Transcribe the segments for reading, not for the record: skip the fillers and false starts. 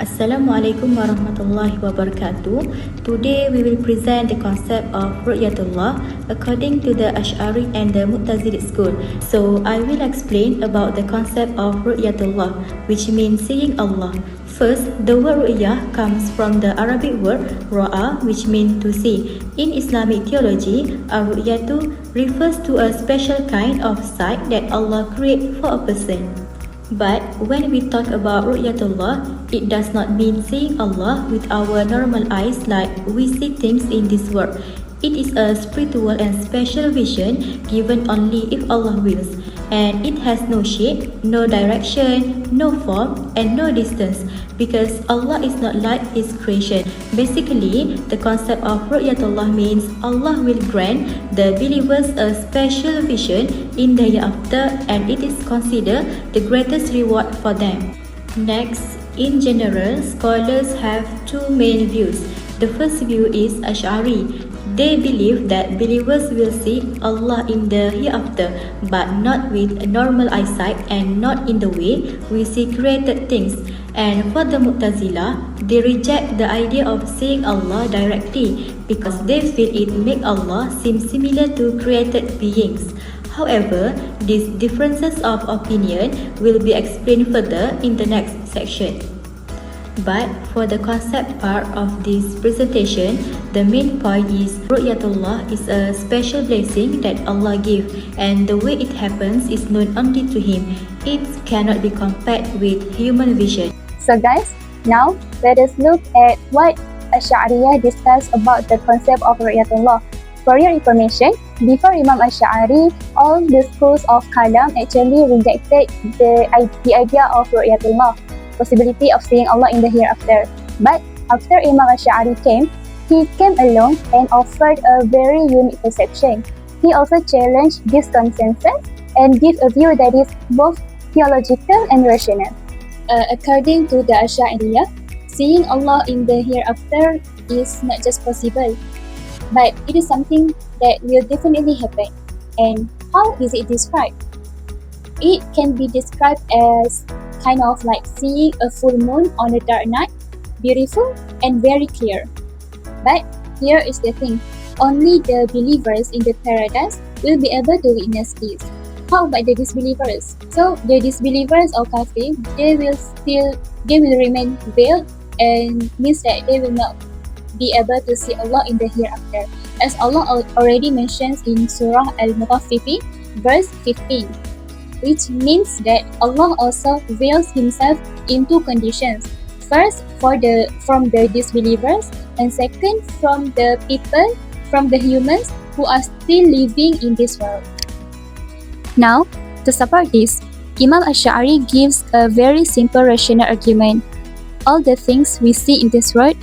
Assalamualaikum warahmatullahi wabarakatuh. Today we will present the concept of Ru'yatullah according to the Ashairite and the Mutazilite school. So I will explain about the concept of Ru'yatullah, which means seeing Allah. First, the word ru'yah comes from the Arabic word ra'a, which means to see. In Islamic theology, ar-ru'yatu refers to a special kind of sight that Allah creates for a person. But when we talk about Ru'yatullah, it does not mean seeing Allah with our normal eyes like we see things in this world. It is a spiritual and special vision given only if Allah wills, and it has no shape, no direction, no form, and no distance because Allah is not like His creation. Basically, the concept of Ru'yatullah means Allah will grant the believers a special vision in the hereafter, and it is considered the greatest reward for them. Next, in general, scholars have two main views. The first view is Ashairite. They believe that believers will see Allah in the hereafter, but not with normal eyesight and not in the way we see created things. And for the Mutazilite, they reject the idea of seeing Allah directly because they feel it makes Allah seem similar to created beings. However, these differences of opinion will be explained further in the next section. But for the concept part of this presentation, the main point is Ru'yatullah is a special blessing that Allah gives, and the way it happens is known only to Him. It cannot be compared with human vision. So guys, now let us look at what Ashairiyah discussed about the concept of Ru'yatullah. For your information, before Imam Ash'ari, all the schools of Kalam actually rejected the idea of Ru'yatullah, possibility of seeing Allah in the hereafter. But after Imam Ash'ari came, he came along and offered a very unique perception. He also challenged this consensus and gave a view that is both theological and rational. According to the Ash'ariyah, seeing Allah in the hereafter is not just possible, but it is something that will definitely happen. And how is it described? It can be described as kind of like seeing a full moon on a dark night, beautiful and very clear. But here is the thing, only the believers in the paradise will be able to witness this. How about the disbelievers? So the disbelievers or kafir, they will remain veiled, and means that they will not be able to see Allah in the hereafter, as Allah already mentions in Surah Al-Mutaffifin, verse 15. Which means that Allah also veils Himself in two conditions. First, from the disbelievers, and second, from the people, from the humans who are still living in this world. Now, to support this, Imam Ash'ari gives a very simple rational argument. All the things we see in this world,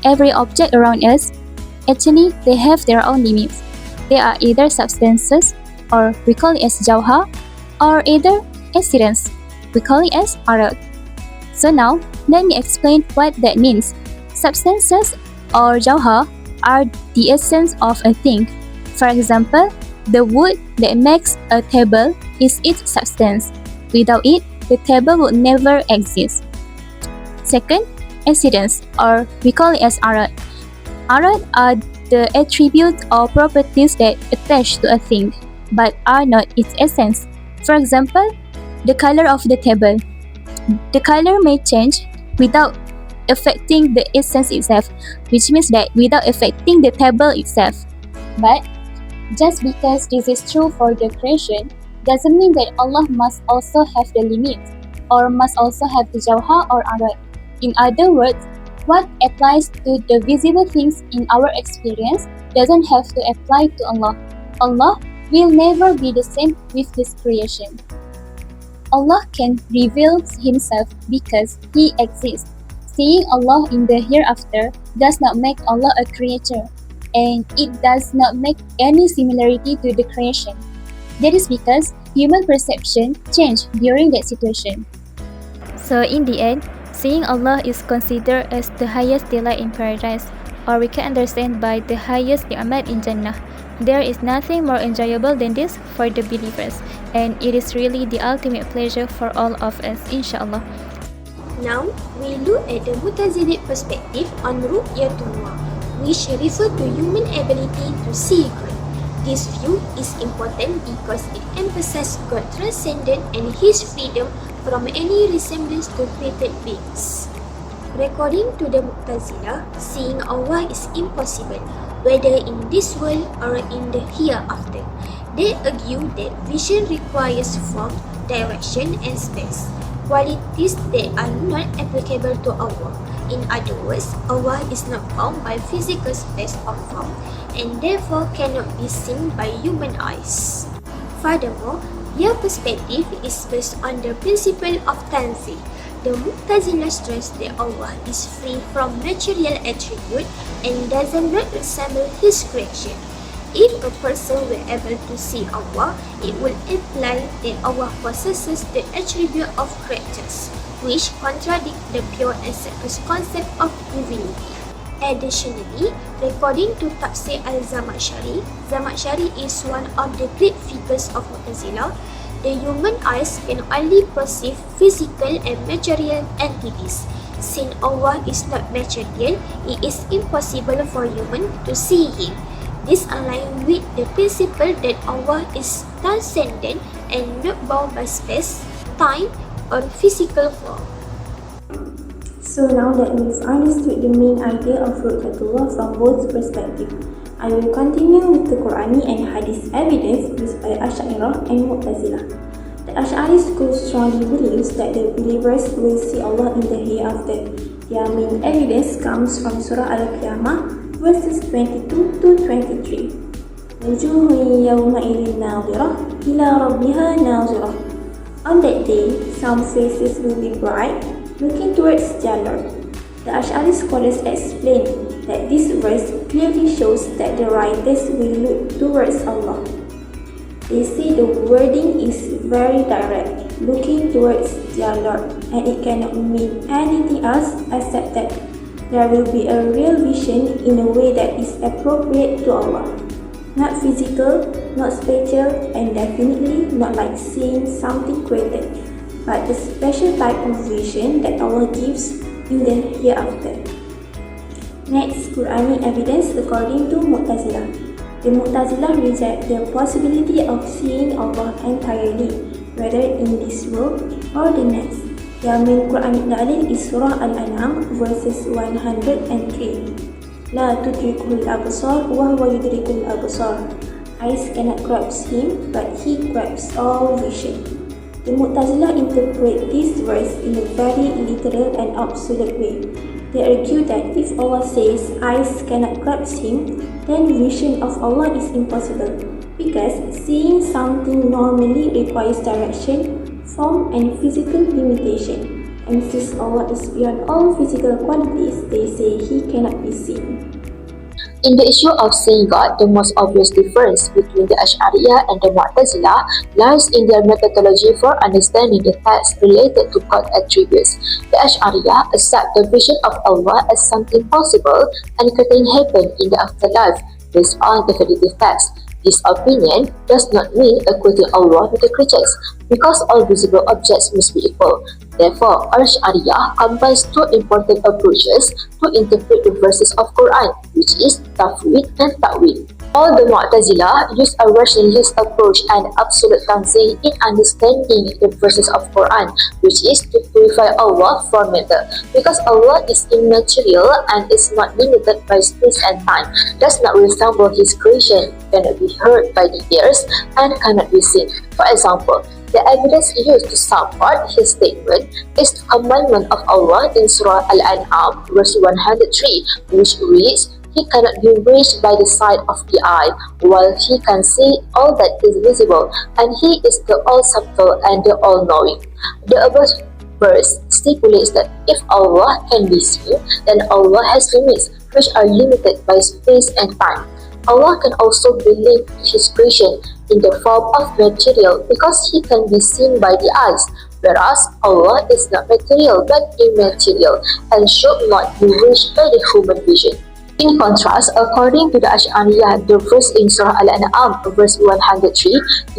every object around us, actually they have their own limits. They are either substances, or we call it as jawhar, or either accidents, we call it as arat. So now, let me explain what that means. Substances or jawhar are the essence of a thing. For example, the wood that makes a table is its substance. Without it, the table would never exist. Second, accidents, or we call it as arat. Arat are the attributes or properties that attach to a thing, but are not its essence. For example, the color of the table. The color may change without affecting the essence itself, which means that without affecting the table itself. But just because this is true for the creation, doesn't mean that Allah must also have the limits, or must also have the jawhar or arat. In other words, what applies to the visible things in our experience doesn't have to apply to Allah. Allah will never be the same with His creation. Allah can reveal Himself because He exists. Seeing Allah in the hereafter does not make Allah a creature, and it does not make any similarity to the creation. That is because human perception changes during that situation. So in the end, seeing Allah is considered as the highest delight in paradise, or we can understand by the highest ni'mat in Jannah. There is nothing more enjoyable than this for the believers, and it is really the ultimate pleasure for all of us, inshallah. Now, we look at the Mutazilite perspective on Ru'yatullah, which refer to human ability to see God. This view is important because it emphasizes God's transcendence and His freedom from any resemblance to created beings. According to the Mutazilah, seeing Allah is impossible, whether in this world or in the hereafter. They argue that vision requires form, direction, and space, qualities that are not applicable to Allah. In other words, Allah is not bound by physical space or form, and therefore cannot be seen by human eyes. Furthermore, their perspective is based on the principle of tanzih. The Mu'tazilah stress that Allah is free from material attribute and does not resemble His creation. If a person were able to see Allah, it would imply that Allah possesses the attribute of creatures, which contradict the pure and surface concept of divinity. Additionally, according to Tafsir al-Zamakhshari, Zamakhshari is one of the great figures of Mu'tazilah. The human eyes can only perceive physical and material entities. Since Allah is not material, it is impossible for human to see Him. This aligns with the principle that Allah is transcendent and not bound by space, time, or physical form. So now that we've understood the main idea of Ru'yatullah from both perspectives, I will continue with the Quranic and Hadith evidence used by Ashairite and Mutazilah. The Ash'ari school strongly believes that the believers will see Allah in the hereafter. Their main evidence comes from Surah Al-Qiyamah, verses 22 to 23. وَجُوهٌ يَوْمَئِذٍ نَاظِرَةٌ إِلَى رَبِّهَا نَاظِرَةٌ. On that day, some faces will be bright, looking towards their Lord. The Ash'ari scholars explain that this verse clearly shows that the writers will look towards Allah. They say the wording is very direct, looking towards their Lord, and it cannot mean anything else except that there will be a real vision in a way that is appropriate to Allah. Not physical, not spatial, and definitely not like seeing something created, but the special type of vision that Allah gives in the hereafter. Next, Quranic evidence according to Mu'tazilah. The Mu'tazilah reject the possibility of seeing Allah entirely, whether in this world or the next. Their main Quranic dalil is Surah Al-An'am verses 103. La tudrikul absar wa huwa yudrikul absar. Eyes cannot grasp Him, but He grasps all vision. The Mu'tazilah interpret this verse in a very literal and absolute way. They argue that if Allah says eyes cannot grasp Him, then vision of Allah is impossible, because seeing something normally requires direction, form, and physical limitation. And since Allah is beyond all physical qualities, they say He cannot be seen. In the issue of seeing God, the most obvious difference between the Ash'ariyah and the Mu'tazilah lies in their methodology for understanding the text related to God attributes. The Ash'ariyah accept the vision of Allah as something possible and can happen in the afterlife based on definitive text. This opinion does not mean equating Allah with the creatures, because all visible objects must be equal. Therefore, Ash'ariyah combines two important approaches to interpret the verses of Quran, which is tafwid and ta'wil. All the Mu'tazilah use a rationalist approach and absolute tanzih in understanding the verses of Quran, which is to purify Allah from matter, because Allah is immaterial and is not limited by space and time, does not resemble His creation, cannot be heard by the ears, and cannot be seen. For example, the evidence used to support his statement is the commandment of Allah in Surah Al-An'am, verse 103, which reads, He cannot be reached by the sight of the eye, while He can see all that is visible, and He is the all-subtle and the all-knowing. The above verse stipulates that if Allah can be seen, then Allah has limits which are limited by space and time. Allah can also be linked to His creation in the form of material because He can be seen by the eyes, whereas Allah is not material but immaterial and should not be reached by the human vision. In contrast, according to the Ashairite, the verse in Surah Al-An'am, verse 103,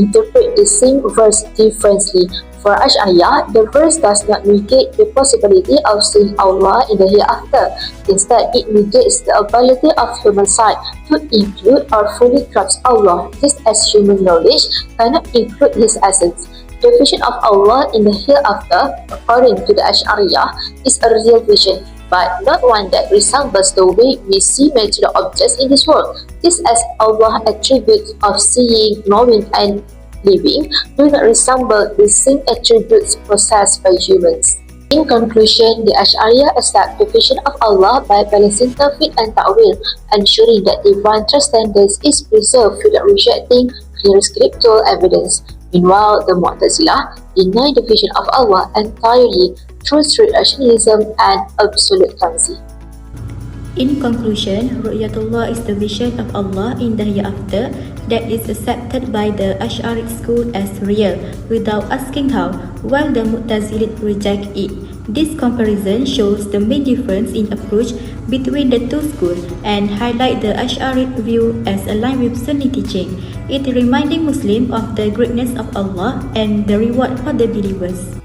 interpret the same verse differently. For Ashairite, the verse does not negate the possibility of seeing Allah in the hereafter. Instead, it negates the ability of human sight to include or fully grasp Allah, just as human knowledge cannot include His essence. The vision of Allah in the hereafter, according to the Ashairite, is a real vision, but not one that resembles the way we see material objects in this world. This as Allah's attributes of seeing, knowing, and living do not resemble the same attributes possessed by humans. In conclusion, the Ashairite accept the vision of Allah by balancing tawhid and ta'wil, ensuring that divine transcendence is preserved without rejecting clear scriptural evidence. Meanwhile, the Mutazilite deny the vision of Allah entirely through strict rationalism and absolute fancy. In conclusion, Ru'yatullah is the vision of Allah in the hereafter that is accepted by the Ashairite school as real without asking how, while the Mutazilite reject it. This comparison shows the main difference in approach between the two schools and highlight the Ashairite view as aligned with Sunni teaching. It reminding Muslims of the greatness of Allah and the reward for the believers.